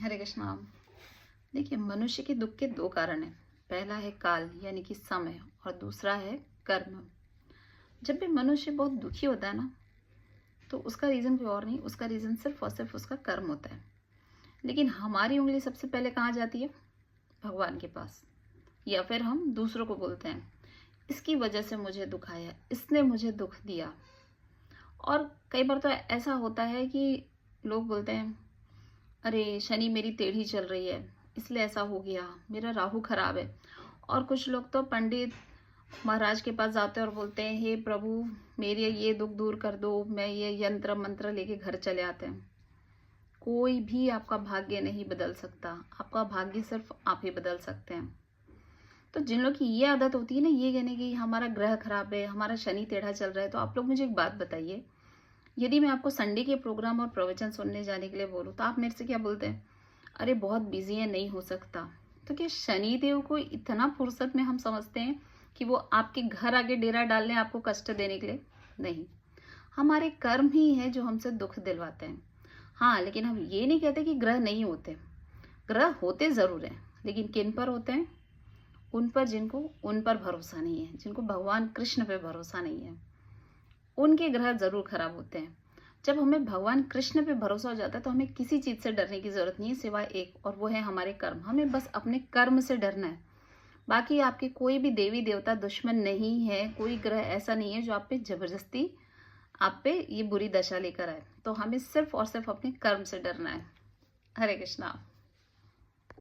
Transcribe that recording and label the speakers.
Speaker 1: हरे कृष्णा। देखिए, मनुष्य के दुख के दो कारण हैं। पहला है काल यानी कि समय, और दूसरा है कर्म। जब भी मनुष्य बहुत दुखी होता है ना, तो उसका रीजन कोई और नहीं, उसका रीजन सिर्फ और सिर्फ उसका कर्म होता है। लेकिन हमारी उंगली सबसे पहले कहाँ जाती है? भगवान के पास। या फिर हम दूसरों को बोलते हैं, इसकी वजह से मुझे दुख आया, इसने मुझे दुख दिया। और कई बार तो ऐसा होता है कि लोग बोलते हैं, अरे शनि मेरी टेढ़ी चल रही है इसलिए ऐसा हो गया, मेरा राहु खराब है। और कुछ लोग तो पंडित महाराज के पास जाते हैं और बोलते हैं, हे प्रभु मेरे ये दुख दूर कर दो, मैं ये यंत्र मंत्र लेके घर चले आते हैं। कोई भी आपका भाग्य नहीं बदल सकता, आपका भाग्य सिर्फ आप ही बदल सकते हैं। तो जिन लोग की ये आदत होती है ना, ये कहने की हमारा ग्रह खराब है, हमारा शनि टेढ़ा चल रहा है, तो आप लोग मुझे एक बात बताइए, यदि मैं आपको संडे के प्रोग्राम और प्रवचन सुनने जाने के लिए बोलूँ तो आप मेरे से क्या बोलते हैं? अरे बहुत बिजी है, नहीं हो सकता। तो क्या शनि देव को इतना फुर्सत में हम समझते हैं कि वो आपके घर आगे डेरा डाल लें आपको कष्ट देने के लिए? नहीं, हमारे कर्म ही है जो हमसे दुख दिलवाते हैं। हाँ, लेकिन हम ये नहीं कहते कि ग्रह नहीं होते, ग्रह होते जरूर हैं, लेकिन किन पर होते हैं? उन पर जिनको उन पर भरोसा नहीं है, जिनको भगवान कृष्ण पे भरोसा नहीं है, उनके ग्रह जरूर खराब होते हैं। जब हमें भगवान कृष्ण पे भरोसा हो जाता है तो हमें किसी चीज से डरने की जरूरत नहीं है सिवाय एक, और वो है हमारे कर्म। हमें बस अपने कर्म से डरना है। बाकी आपके कोई भी देवी देवता दुश्मन नहीं है, कोई ग्रह ऐसा नहीं है जो आप पे जबरदस्ती आप पे ये बुरी दशा लेकर आए। तो हमें सिर्फ और सिर्फ अपने कर्म से डरना है। हरे कृष्णा।